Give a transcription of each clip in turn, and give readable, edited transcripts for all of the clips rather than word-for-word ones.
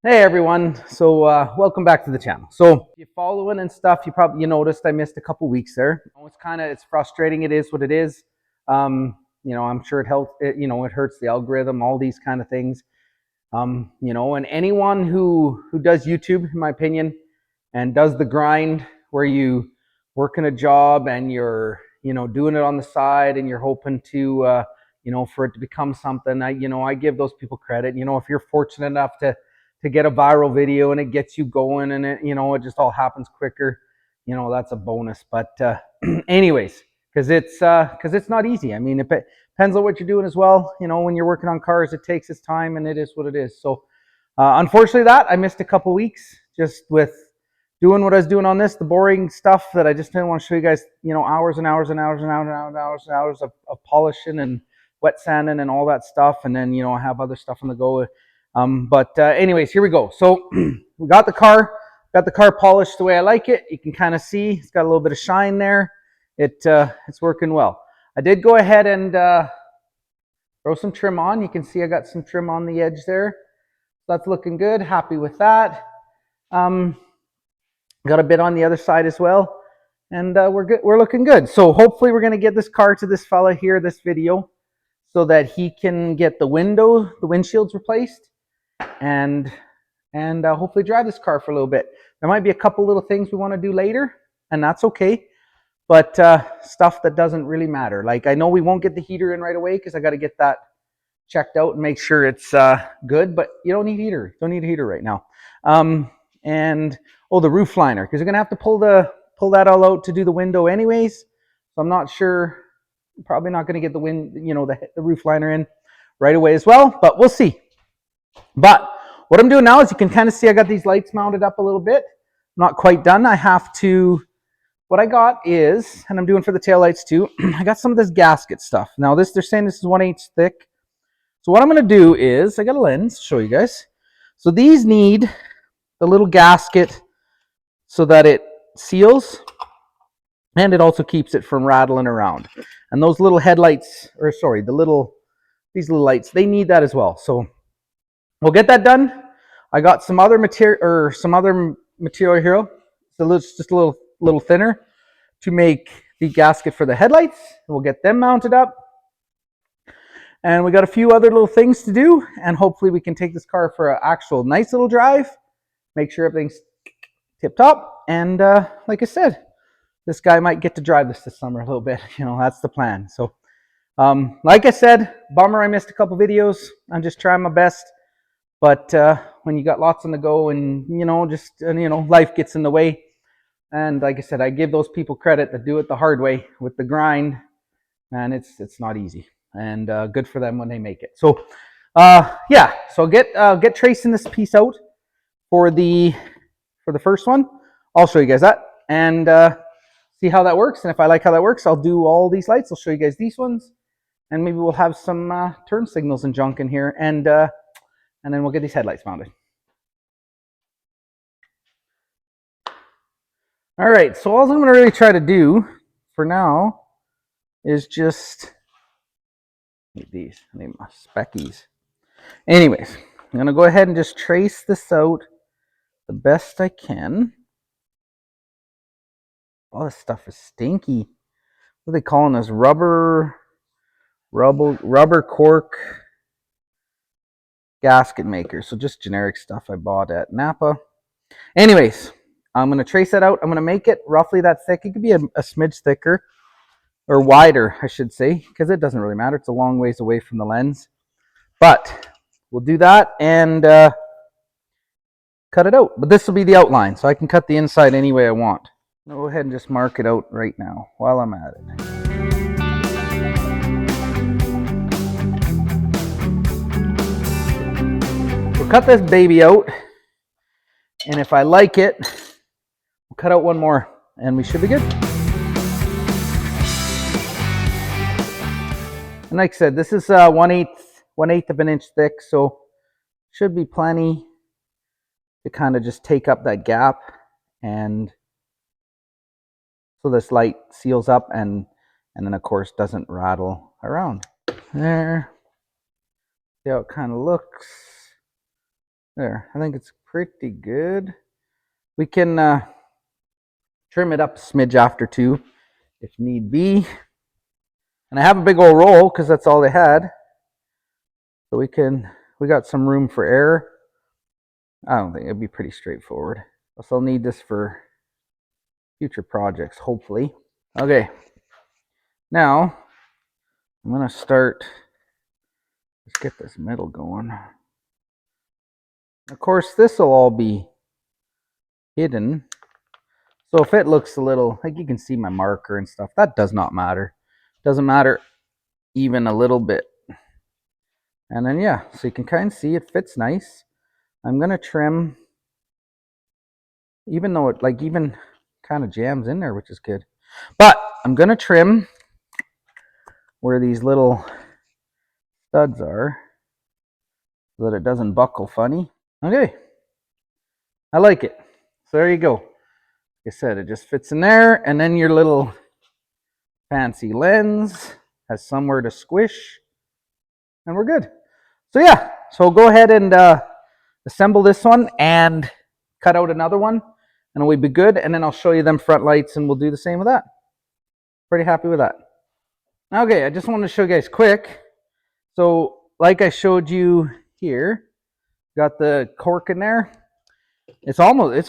Hey everyone, so welcome back to the channel. So if you're following and stuff, you noticed I missed a couple weeks there. It's frustrating. It is what it is. I'm sure it helps. It hurts the algorithm, all these kind of things. And anyone who does YouTube, in my opinion, and does the grind where you work in a job and you're doing it on the side and you're hoping to for it to become something. I give those people credit. If you're fortunate enough to get a viral video and it gets you going and it just all happens quicker, that's a bonus. But anyways, because it's not easy. I mean, it depends on what you're doing as well. When you're working on cars, it takes its time, and it is what it is. So unfortunately, I missed a couple weeks just with doing what I was doing on this, the boring stuff that I just didn't want to show you guys. Hours and hours and hours and hours and hours and hours and hours of polishing and wet sanding and all that stuff, and then I have other stuff on the go. But anyways, here we go. So we got the car polished the way I like it. You can kind of see it's got a little bit of shine there. It's working well. I did go ahead and throw some trim on. You can see I got some trim on the edge there. That's looking good. Happy with that. Got a bit on the other side as well, and we're good. We're looking good. So hopefully we're going to get this car to this fella here, this video, so that he can get the windshields replaced, and hopefully drive this car for a little bit. There might be a couple little things we want to do later, and that's okay. But stuff that doesn't really matter. Like, I know we won't get the heater in right away because I got to get that checked out and make sure it's good. But you don't need heater. Don't need a heater right now. The roof liner, because you're gonna have to pull that all out to do the window anyways. So I'm not sure. Probably not going to get the roof liner in right away as well, but we'll see. But what I'm doing now is, you can kind of see I got these lights mounted up a little bit. Not quite done. What I got is, and I'm doing for the taillights too, I got some of this gasket stuff. Now they're saying this is 1/8 thick. So what I'm going to do is, I got a lens, show you guys. So these need the little gasket so that it seals, and it also keeps it from rattling around. And those little headlights, these little lights, they need that as well. So we'll get that done. I got some other material here. So it's just a little thinner to make the gasket for the headlights. We'll get them mounted up. And we got a few other little things to do, and hopefully we can take this car for an actual nice little drive, make sure everything's tip top. And like I said, this guy might get to drive this summer a little bit. That's the plan. So like I said, bummer I missed a couple videos. I'm just trying my best. But when you got lots on the go, and life gets in the way. And like I said, I give those people credit that do it the hard way with the grind. Man, it's not easy. And good for them when they make it. So yeah, so get tracing this piece out for the first one. I'll show you guys that and see how that works. And if I like how that works, I'll do all these lights. I'll show you guys these ones, and maybe we'll have some turn signals and junk in here, and then we'll get these headlights mounted. All right, so all I'm going to really try to do for now is just need these. I need my speckies. Anyways, I'm going to go ahead and just trace this out the best I can. All this stuff is stinky. What are they calling this? Rubber cork gasket maker. So just generic stuff I bought at Napa. Anyways, I'm going to trace that out. I'm going to make it roughly that thick. It could be a smidge thicker, or wider, I should say, because it doesn't really matter. It's a long ways away from the lens. But we'll do that and cut it out. But this will be the outline, so I can cut the inside any way I want. I'll go ahead and just mark it out right now while I'm at it. We'll cut this baby out, and if I like it, we'll cut out one more, and we should be good. And like I said, this is 1/8 of an inch thick, so should be plenty to kind of just take up that gap, and so this light seals up and then of course doesn't rattle around. There. See how it kind of looks. There, I think it's pretty good. We can trim it up a smidge after too, if need be. And I have a big old roll because that's all they had. So we got some room for error. I don't think it'd be pretty straightforward. Also, I'll need this for future projects, hopefully. Okay, now I'm gonna start. Let's get this metal going. Of course, this will all be hidden. So if it looks a little, like you can see my marker and stuff, that does not matter. Doesn't matter even a little bit. And then yeah, so you can kind of see it fits nice. I'm gonna trim, even though it like even kind of jams in there, which is good. But I'm gonna trim where these little studs are so that it doesn't buckle funny. Okay, I like it. So there you go. Like I said, it just fits in there, and then your little fancy lens has somewhere to squish, and we're good. So yeah, so go ahead and assemble this one and cut out another one, and we'll be good. And then I'll show you them front lights, and we'll do the same with that. Pretty happy with that. Okay, I just wanted to show you guys quick. So like I showed you here, got the cork in there. It's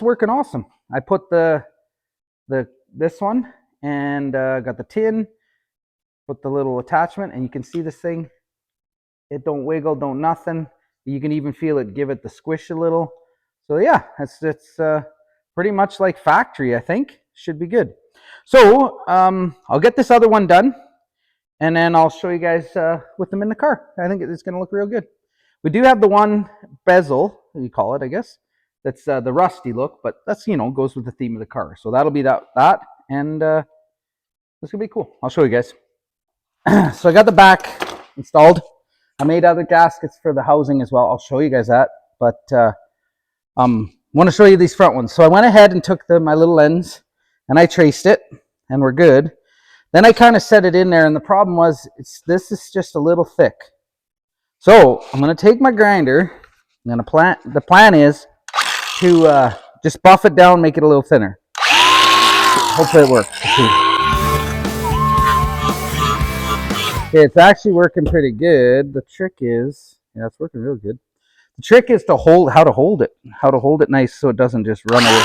working awesome. I put this one and got the tin, put the little attachment, and you can see this thing. It don't wiggle, don't nothing. You can even feel it give it the squish a little. So yeah, it's pretty much like factory, I think. Should be good. So I'll get this other one done, and then I'll show you guys with them in the car. I think it's going to look real good. We do have the one bezel, you call it, I guess. That's the rusty look, but that's, you know, goes with the theme of the car. So that'll be that, and it's going to be cool. I'll show you guys. So I got the back installed. I made other gaskets for the housing as well. I'll show you guys that, but want to show you these front ones. So I went ahead and took my little lens, and I traced it, and we're good. Then I kind of set it in there, and the problem was this is just a little thick. So I'm going to take my grinder. The plan is to just buff it down, make it a little thinner. Hopefully it works. Okay, it's actually working pretty good. The trick is, yeah, it's working real good. The trick is to how to hold it nice so it doesn't just run away,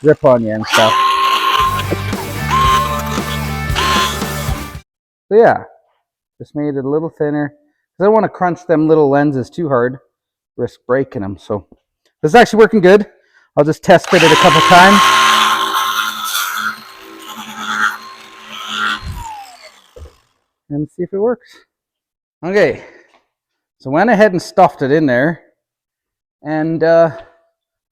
rip on you and stuff. So yeah, just made it a little thinner. I don't want to crunch them little lenses too hard, risk breaking them. So this is actually working good. I'll just test fit it a couple times. And see if it works. Okay, so went ahead and stuffed it in there, and I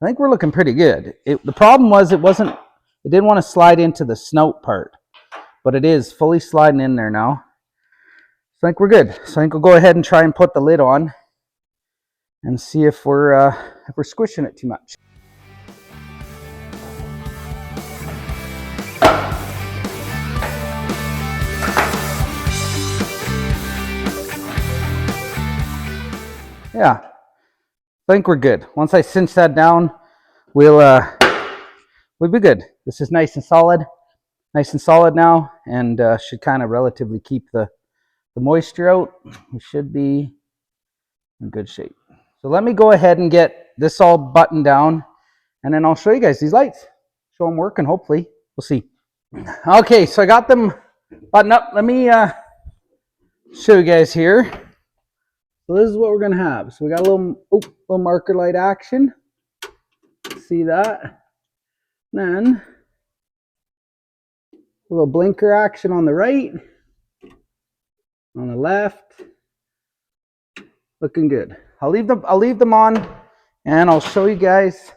think we're looking pretty good. The problem was it didn't want to slide into the snout part, but it is fully sliding in there now. So I think we're good. So I think we'll go ahead and try and put the lid on and see if we're squishing it too much. Yeah, I think we're good. Once I cinch that down, we'll be good. This is nice and solid now, and should kind of relatively keep the moisture out. We should be in good shape. So let me go ahead and get this all buttoned down, and then I'll show you guys these lights. Show them working, hopefully. We'll see. Okay, so I got them buttoned up. Let me show you guys here. So this is what we're gonna have. So we got a little marker light action. See that? And then a little blinker action on the right, on the left. Looking good. I'll leave them on, and I'll show you guys.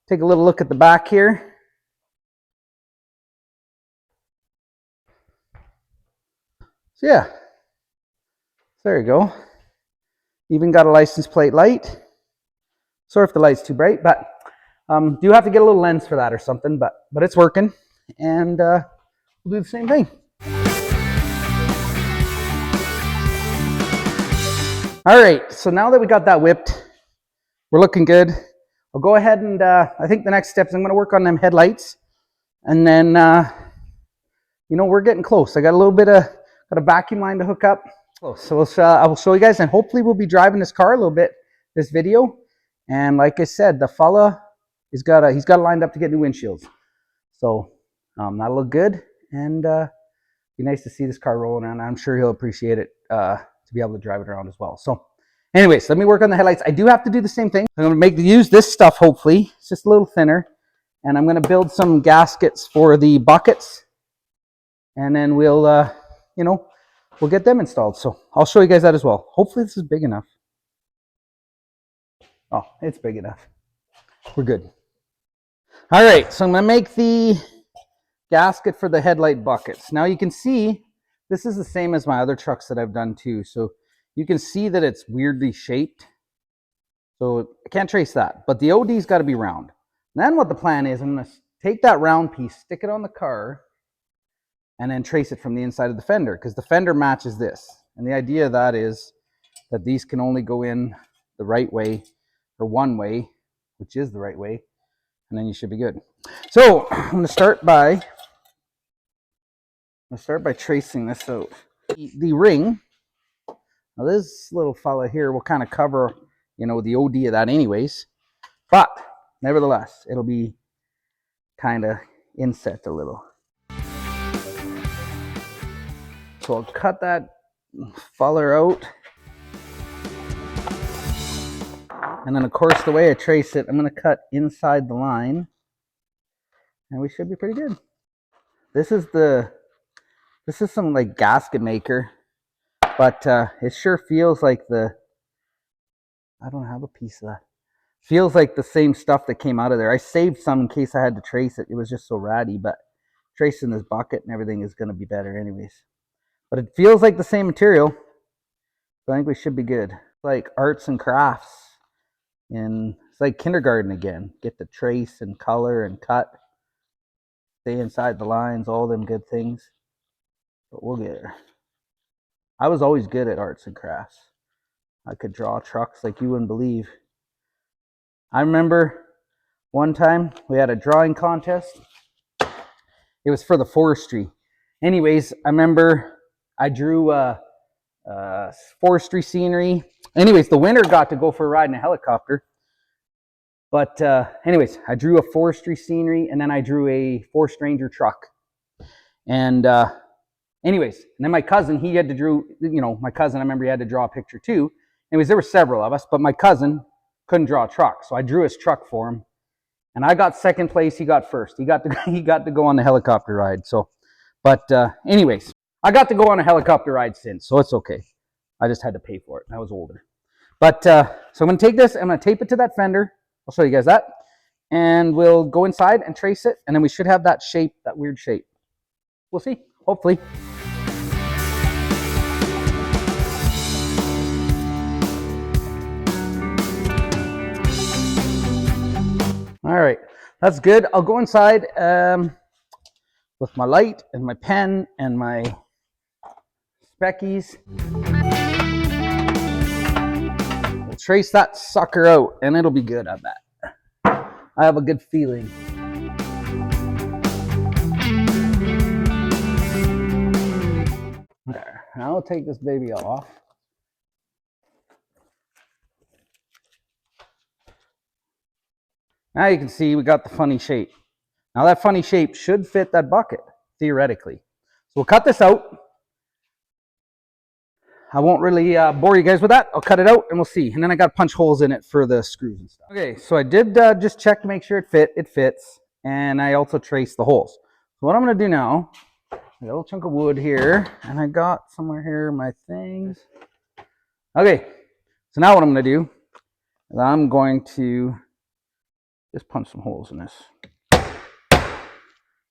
Take a little look at the back here. So yeah, there you go. Even got a license plate light. Sorry if the light's too bright, but do have to get a little lens for that or something, but it's working, and we'll do the same thing. All right, so now that we got that whipped, we're looking good. I'll go ahead and I think the next step is I'm going to work on them headlights, and then we're getting close. I got a little bit of got a vacuum line to hook up. So I will show you guys, and hopefully we'll be driving this car a little bit this video. And like I said, the fella he's got it lined up to get new windshields. So that'll look good, and be nice to see this car rolling around. I'm sure he'll appreciate it to be able to drive it around as well. So anyways, let me work on the headlights. I do have to do the same thing. I'm going to use this stuff, hopefully. It's just a little thinner. And I'm going to build some gaskets for the buckets. And then we'll get them installed. So I'll show you guys that as well. Hopefully this is big enough. Oh, it's big enough. We're good. All right, so I'm going to make the gasket for the headlight buckets. Now you can see this is the same as my other trucks that I've done too. So you can see that it's weirdly shaped. So I can't trace that, but the OD's got to be round. And then what the plan is, I'm going to take that round piece, stick it on the car, and then trace it from the inside of the fender, because the fender matches this. And the idea of that is that these can only go in the right way, or one way, which is the right way, and then you should be good. So I'm going to start by tracing this out. The ring, now this little fella here will kind of cover, the OD of that anyways, but nevertheless, it'll be kind of inset a little. So I'll cut that fella out. And then of course, the way I trace it, I'm going to cut inside the line, and we should be pretty good. This is some like gasket maker, but it sure feels like I don't have a piece of that. Feels like the same stuff that came out of there. I saved some in case I had to trace it. It was just so ratty, but tracing this bucket and everything is going to be better anyways. But it feels like the same material, so I think we should be good. Like arts and crafts, and it's like kindergarten again. Get to trace and color and cut, stay inside the lines, all them good things. But we'll get there. I was always good at arts and crafts. I could draw trucks like you wouldn't believe. I remember one time we had a drawing contest. It was for the forestry. Anyways, I remember I drew forestry scenery. Anyways, the winner got to go for a ride in a helicopter. But anyways, I drew a forestry scenery, and then I drew a Forest Ranger truck. And anyways, and then my cousin, he had to draw, my cousin, I remember he had to draw a picture too. Anyways, there were several of us, but my cousin couldn't draw a truck. So I drew his truck for him. And I got second place, he got first. He got to go on the helicopter ride. So, but anyways, I got to go on a helicopter ride since, so it's okay. I just had to pay for it. I was older. But so I'm going to take this, I'm going to tape it to that fender. I'll show you guys that. And we'll go inside and trace it, and then we should have that shape, that weird shape. We'll see, hopefully. All right, that's good. I'll go inside with my light and my pen and my speckies. We'll trace that sucker out, and it'll be good, I bet. I have a good feeling. There, now I'll take this baby off. Now you can see we got the funny shape. Now that funny shape should fit that bucket, theoretically. So we'll cut this out. I won't really bore you guys with that. I'll cut it out and we'll see. And then I got to punch holes in it for the screws and stuff. Okay, so I did just check to make sure it fit. It fits. And I also traced the holes. So what I'm going to do now, I got a little chunk of wood here. And I got somewhere here my things. Okay, so now what I'm going to do is I'm going to just punch some holes in this.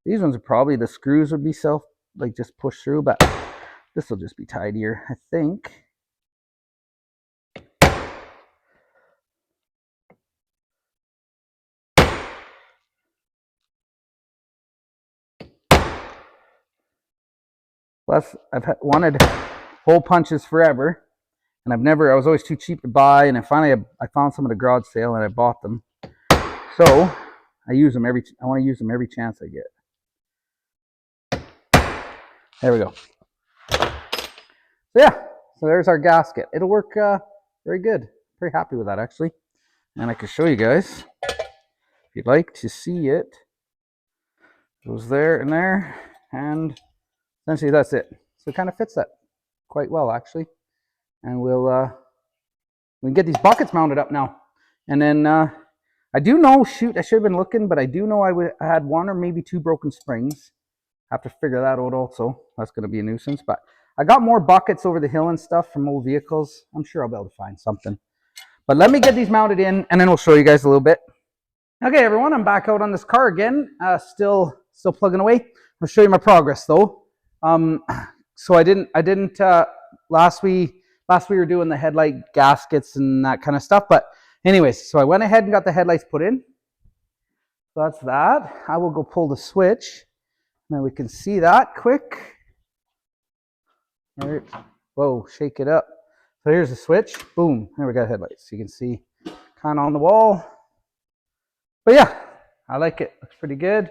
These ones are probably, the screws would be just push through, but this will just be tidier, I think. Plus, I've wanted hole punches forever, And I was always too cheap to buy, and then finally I found some at a garage sale and I bought them. So I want to use them every chance I get. There we go. So yeah, so there's our gasket. It'll work very good. Pretty happy with that actually. And I can show you guys if you'd like to see it. It goes there and there, and essentially that's it. So it kind of fits that quite well actually. And we can get these buckets mounted up now. And then I do know, shoot, I should have been looking, but I do know I had one or maybe two broken springs. Have to figure that out also. That's going to be a nuisance. But I got more buckets over the hill and stuff from old vehicles. I'm sure I'll be able to find something. But let me get these mounted in, and then we'll show you guys a little bit. Okay, everyone, I'm back out on this car again. Still plugging away. I'll show you my progress though. So I didn't. Last we were doing the headlight gaskets and that kind of stuff. But anyways, so I went ahead and got the headlights put in. So that's that. I will go pull the switch. Now we can see that quick. All right. Whoa, shake it up. So here's the switch. Boom. There we got headlights. You can see kind of on the wall. But yeah, I like it. Looks pretty good.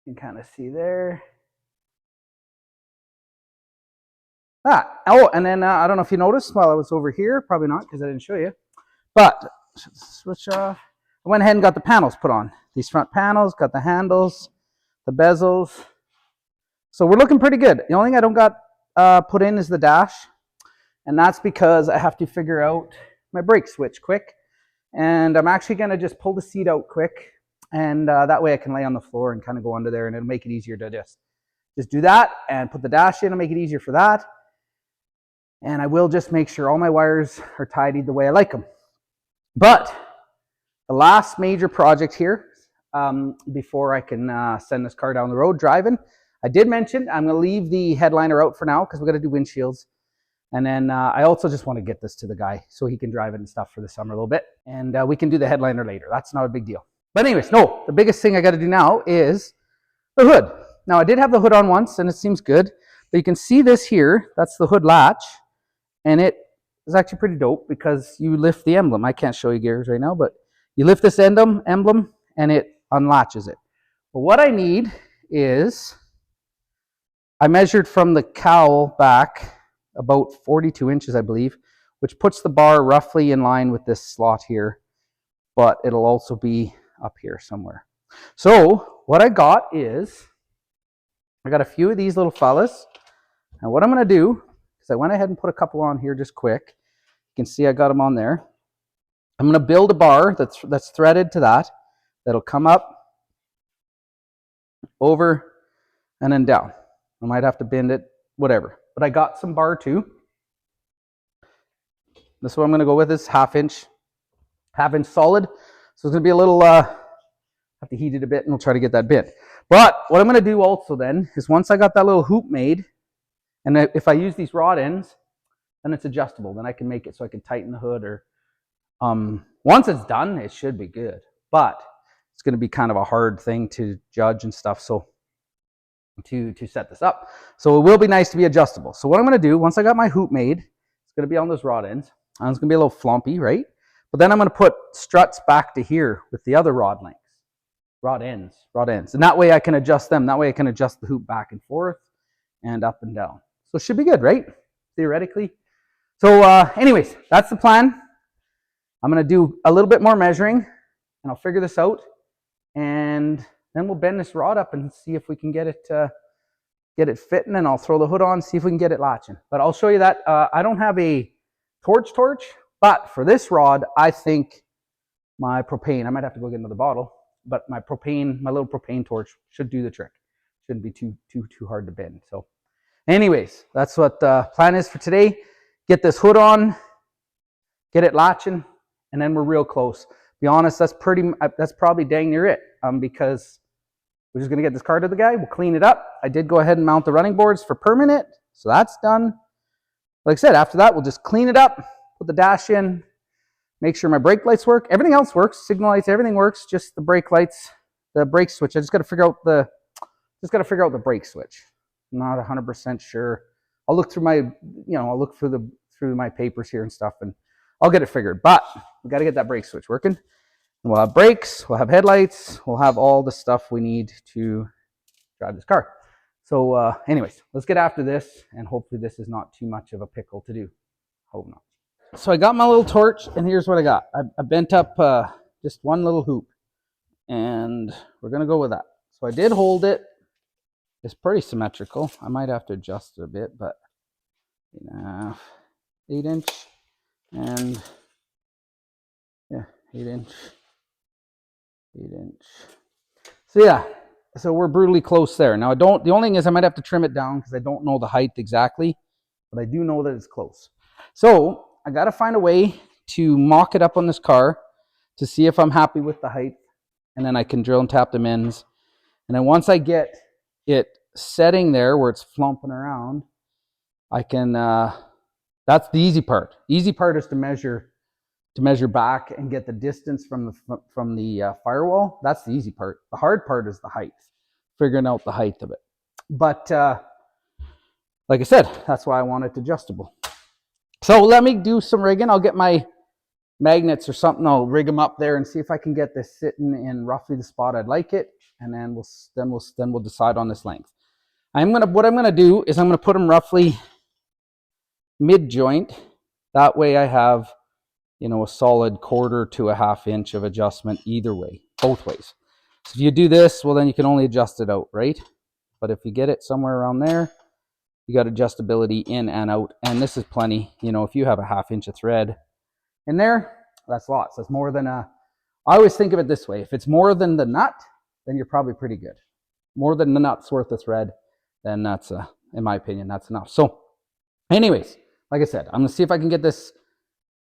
You can kind of see there. Oh, and then I don't know if you noticed while I was over here, probably not because I didn't show you, but switch off. I went ahead and got the panels put on. These front panels, got the handles, the bezels. So we're looking pretty good. The only thing I don't got put in is the dash, and that's because I have to figure out my brake switch quick. And I'm actually going to just pull the seat out quick, and that way I can lay on the floor and kind of go under there, and it'll make it easier to just do that and put the dash in and make it easier for that. And I will just make sure all my wires are tidied the way I like them. But the last major project here, before I can send this car down the road driving, I did mention I'm going to leave the headliner out for now because we're going to do windshields. And then I also just want to get this to the guy so he can drive it and stuff for the summer a little bit. And we can do the headliner later. That's not a big deal. But anyways, no, the biggest thing I got to do now is the hood. Now I did have the hood on once and it seems good. But you can see this here. That's the hood latch. And it is actually pretty dope because you lift the emblem. I can't show you gears right now, but you lift this emblem and it unlatches it. But what I need is, I measured from the cowl back about 42 inches, I believe, which puts the bar roughly in line with this slot here, but it'll also be up here somewhere. So what I got is, I got a few of these little fellas. And what I'm going to do, because I went ahead and put a couple on here just quick. You can see I got them on there. I'm going to build a bar that's threaded to that. That'll come up, over, and then down. I might have to bend it, whatever. But I got some bar too. This is what I'm going to go with. Is half inch solid. So it's going to be a little, have to heat it a bit and we'll try to get that bent. But what I'm going to do also then is once I got that little hoop made, and if I use these rod ends, then it's adjustable. Then I can make it so I can tighten the hood, or once it's done, it should be good. But it's going to be kind of a hard thing to judge and stuff. So to set this up. So it will be nice to be adjustable. So what I'm going to do, once I got my hoop made, it's going to be on those rod ends. And it's going to be a little flumpy, right? But then I'm going to put struts back to here with the other rod lengths. Rod ends. And that way I can adjust them. That way I can adjust the hoop back and forth and up and down. So it should be good, right? Theoretically. So anyways, that's the plan. I'm going to do a little bit more measuring and I'll figure this out. And then we'll bend this rod up and see if we can get it fitting, and I'll throw the hood on, see if we can get it latching. But I'll show you that. I don't have a torch, but for this rod, I think my propane, I might have to go get another bottle, but my little propane torch should do the trick. Shouldn't be too hard to bend. So anyways, that's what the plan is for today. Get this hood on, get it latching, and then we're real close. Be honest, that's probably dang near it, because we're just going to get this car to the guy. We'll clean it up. I did go ahead and mount the running boards for permanent, so that's done. Like I said, after that, we'll just clean it up, put the dash in, make sure my brake lights work. Everything else works. Signal lights, everything works. Just the brake lights, the brake switch. I just got to figure out the brake switch. I'm not 100% sure I'll look through my, I'll look through my papers here and stuff, and I'll get it figured. But we got to get that brake switch working. And we'll have brakes, we'll have headlights, we'll have all the stuff we need to drive this car. So anyways, let's get after this, and hopefully this is not too much of a pickle to do. Hope not. So I got my little torch, and here's what I got. I bent up just one little hoop, and we're going to go with that. So I did hold it. It's pretty symmetrical. I might have to adjust it a bit, but 8-inch, and yeah, 8-inch. So yeah, so we're brutally close there. Now the only thing is I might have to trim it down because I don't know the height exactly, but I do know that it's close. So I got to find a way to mock it up on this car to see if I'm happy with the height, and then I can drill and tap them ends. And then once I get it setting there where it's flumping around, I can, that's the easy part. The easy part is to measure back and get the distance from the firewall. That's the easy part. The hard part is the height, figuring out the height of it. But like I said, that's why I want it adjustable. So let me do some rigging. I'll get my magnets or something. I'll rig them up there and see if I can get this sitting in roughly the spot I'd like it, and then we'll decide on this length. What I'm gonna do is I'm gonna put them roughly mid joint. That way I have, a solid 1/4 to 1/2 inch of adjustment either way, both ways. So if you do this, well, then you can only adjust it out, right? But if you get it somewhere around there, you got adjustability in and out, and this is plenty. If you have a 1/2 inch of thread in there, that's lots. That's more than I always think of it this way. If it's more than the nut, then you're probably pretty good. More than the nut's worth of thread, then that's, in my opinion, that's enough. So anyways, like I said, I'm gonna see if I can get this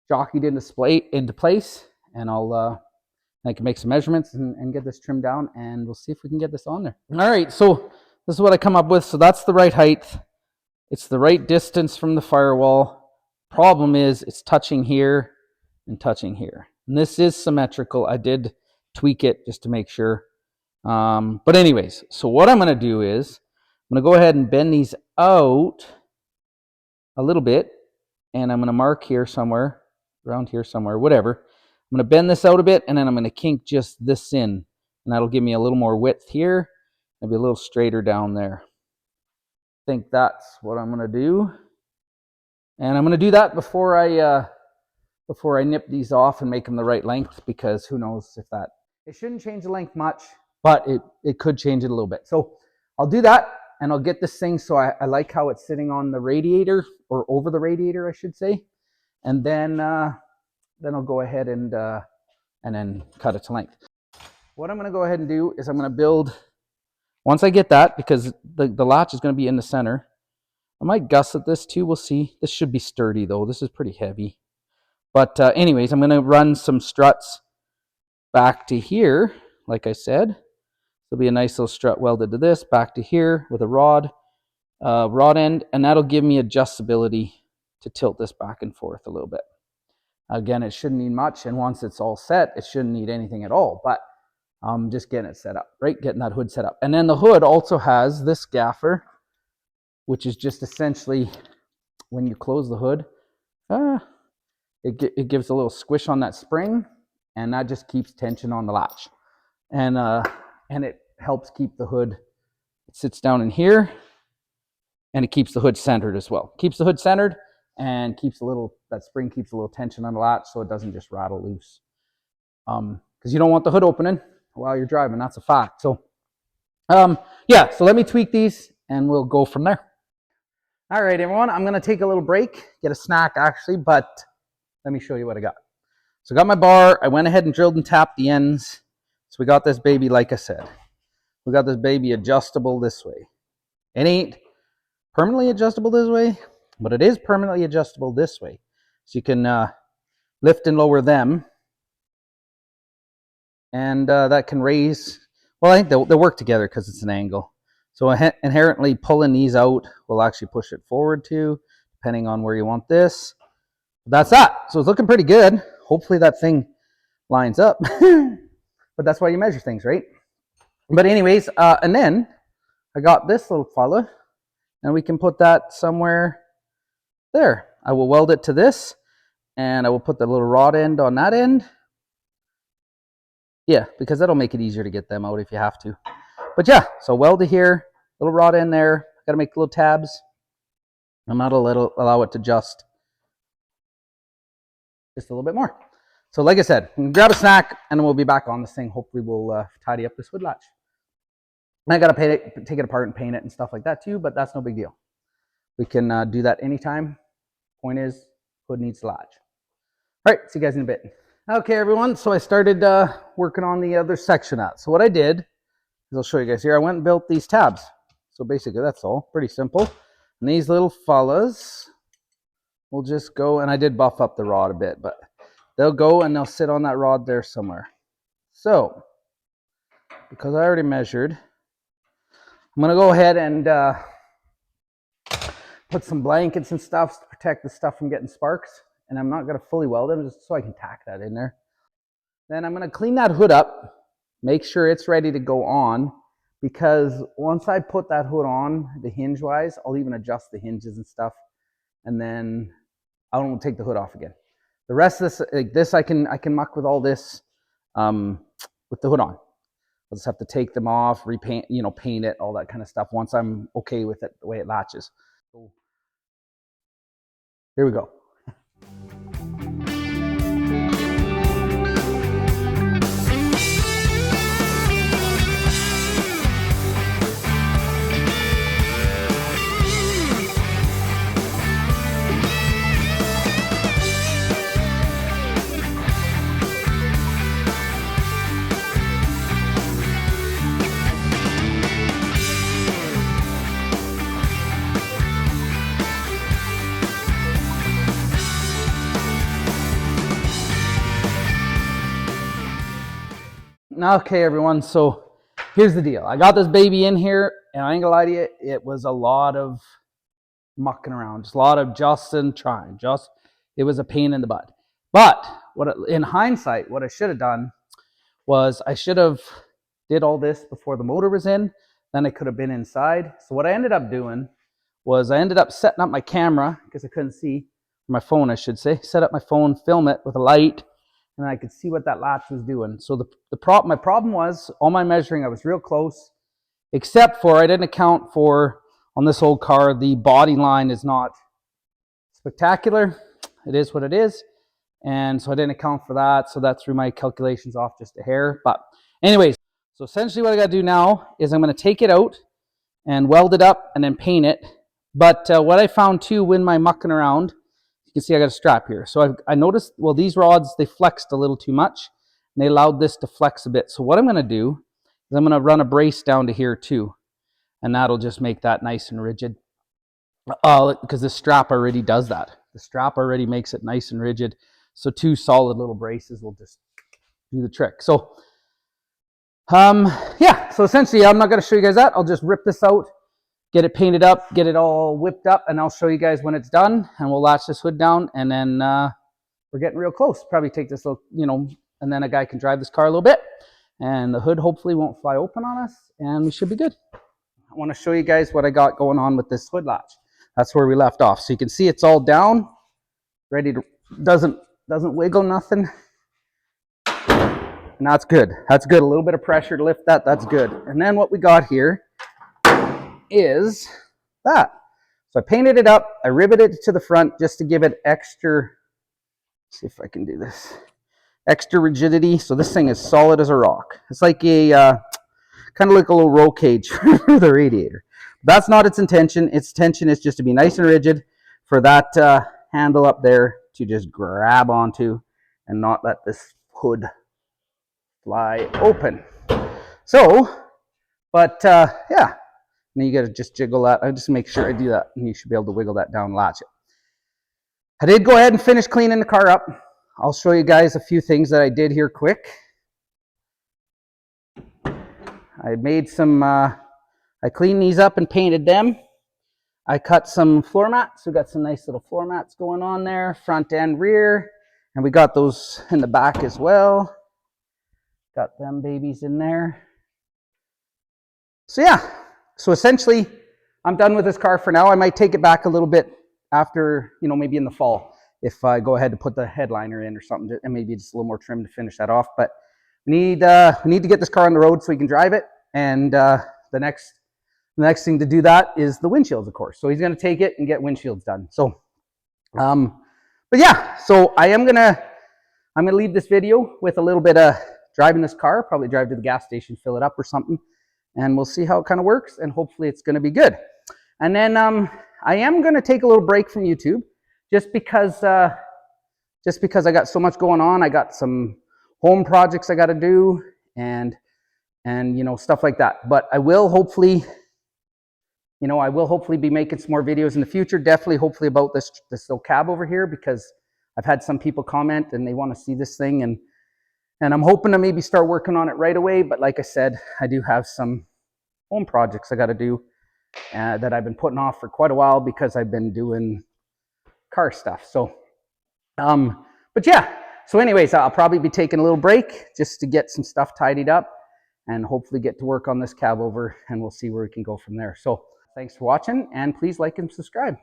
jockeyed into place, and I can make some measurements and get this trimmed down, and we'll see if we can get this on there. All right, so this is what I come up with. So that's the right height. It's the right distance from the firewall. Problem is it's touching here and touching here. And this is symmetrical. I did tweak it just to make sure. But anyways, so what I'm going to do is I'm going to go ahead and bend these out a little bit, and I'm going to mark here somewhere, around here somewhere, whatever. I'm going to bend this out a bit, and then I'm going to kink just this in, and that'll give me a little more width here. It'll be a little straighter down there. I think that's what I'm going to do, and I'm going to do that before I nip these off and make them the right length, because who knows if it shouldn't change the length much, but it could change it a little bit. So I'll do that, and I'll get this thing so I like how it's sitting on the radiator, or over the radiator, I should say, and then I'll go ahead and then cut it to length. What I'm going to go ahead and do is I'm going to build. Once I get that, because the latch is going to be in the center, I might gusset this too. We'll see. This should be sturdy though. This is pretty heavy. But anyways, I'm going to run some struts back to here. Like I said, there'll be a nice little strut welded to this, back to here with a rod end, and that'll give me adjustability to tilt this back and forth a little bit. Again, it shouldn't need much, and once it's all set, it shouldn't need anything at all. But I'm just getting it set up, right? Getting that hood set up. And then the hood also has this gaffer, which is just essentially when you close the hood, it gives a little squish on that spring, and that just keeps tension on the latch. And it helps keep the hood, it sits down in here, and it keeps the hood centered as well. Keeps the hood centered, and that spring keeps a little tension on the latch so it doesn't just rattle loose. Because you don't want the hood opening while you're driving, that's a fact. So yeah, so let me tweak these and we'll go from there. All right, everyone, I'm going to take a little break, get a snack actually, but let me show you what I got. So I got my bar, I went ahead and drilled and tapped the ends. So we got this baby, like I said, we got this baby adjustable this way. It ain't permanently adjustable this way, but it is permanently adjustable this way. So you can lift and lower them, and that can raise, well, I think they'll work together because it's an angle. So inherently pulling these out will actually push it forward too, depending on where you want this. That's that. So it's looking pretty good. Hopefully that thing lines up. But that's why you measure things, right? But anyways, and then I got this little fella. and we can put that somewhere there. I will weld it to this, and I will put the little rod end on that end. Yeah, because that'll make it easier to get them out if you have to. But yeah, so weld it here, little rod end there. Got to make little tabs. I'm not allow it to just a little bit more. So like I said, grab a snack, and then we'll be back on this thing. Hopefully we'll tidy up this hood latch. And I got to paint it, take it apart and paint it and stuff like that too, but that's no big deal. We can do that anytime. Point is, hood needs to latch. All right, see you guys in a bit. Okay, everyone, so I started working on the other section of that. So what I did is, I'll show you guys here, I went and built these tabs. So basically that's all, pretty simple. And these little fellas will just go, and I did buff up the rod a bit, but they'll go and they'll sit on that rod there somewhere. So, because I already measured, I'm gonna go ahead and put some blankets and stuff to protect the stuff from getting sparks. And I'm not gonna fully weld them, just so I can tack that in there. Then I'm gonna clean that hood up, make sure it's ready to go on, because once I put that hood on, the hinge wise, I'll even adjust the hinges and stuff, and then I won't take the hood off again. The rest of this, like this, I can muck with all this with the hood on. I'll just have to take them off, repaint, paint it, all that kind of stuff once I'm okay with it, the way it latches. So here we go. Okay, everyone, so here's the deal. I got this baby in here, and I ain't gonna lie to you, it was a lot of mucking around, just a lot of trying. It was a pain in the butt. But in hindsight, what I should have done was I should have did all this before the motor was in, then I could have been inside. So what I ended up doing was I ended up setting up my camera, because I couldn't see, my phone I should say, set up my phone, film it with a light, and I could see what that latch was doing. So my problem was, all my measuring, I was real close, except for I didn't account for, on this old car, the body line is not spectacular. It is what it is. And so I didn't account for that. So that threw my calculations off just a hair. But anyways, so essentially what I got to do now is I'm going to take it out and weld it up and then paint it. But what I found too when my mucking around, you can see I got a strap here. So I noticed, well, these rods, they flexed a little too much, and they allowed this to flex a bit. So what I'm going to do is I'm going to run a brace down to here too, and that'll just make that nice and rigid. Because the strap already does that. The strap already makes it nice and rigid. So two solid little braces will just do the trick. So yeah, so essentially I'm not going to show you guys that. I'll just rip this out, get it painted up, get it all whipped up, and I'll show you guys when it's done, and we'll latch this hood down, and then we're getting real close. Probably take this little, and then a guy can drive this car a little bit, and the hood hopefully won't fly open on us, and we should be good. I want to show you guys what I got going on with this hood latch. That's where we left off. So you can see it's all down, ready to, doesn't wiggle nothing. And that's good. That's good. A little bit of pressure to lift that. That's good. And then what we got here is that. So I painted it up. I riveted it to the front just to give it extra, see if I can do this, extra rigidity. So this thing is solid as a rock. It's like a, kind of like a little roll cage for the radiator. That's not its intention. Its intention is just to be nice and rigid for that handle up there to just grab onto and not let this hood fly open. So, but yeah, and you got to just jiggle that. I just make sure I do that, and you should be able to wiggle that down and latch it. I did go ahead and finish cleaning the car up. I'll show you guys a few things that I did here quick. I made some, I cleaned these up and painted them. I cut some floor mats. We got some nice little floor mats going on there, front and rear. And we got those in the back as well. Got them babies in there. So yeah, so essentially I'm done with this car for now. I might take it back a little bit after, you know, maybe in the fall, if I go ahead to put the headliner in or something, and maybe just a little more trim to finish that off. But we need to get this car on the road so we can drive it. And the next thing to do that is the windshields, of course. So he's going to take it and get windshields done. So, but yeah, so I'm gonna leave this video with a little bit of driving this car. Probably drive to the gas station, fill it up or something, and we'll see how it kind of works. And hopefully it's going to be good. And then I am going to take a little break from YouTube, just because I got so much going on. I got some home projects I got to do, and you know, stuff like that. But I will hopefully be making some more videos in the future. Definitely, hopefully, about this little cab over here, because I've had some people comment and they want to see this thing, and I'm hoping to maybe start working on it right away. But like I said, I do have some home projects I got to do that I've been putting off for quite a while because I've been doing car stuff. So, but yeah. So anyways, I'll probably be taking a little break just to get some stuff tidied up and hopefully get to work on this cab over, and we'll see where we can go from there. So thanks for watching, and please like and subscribe.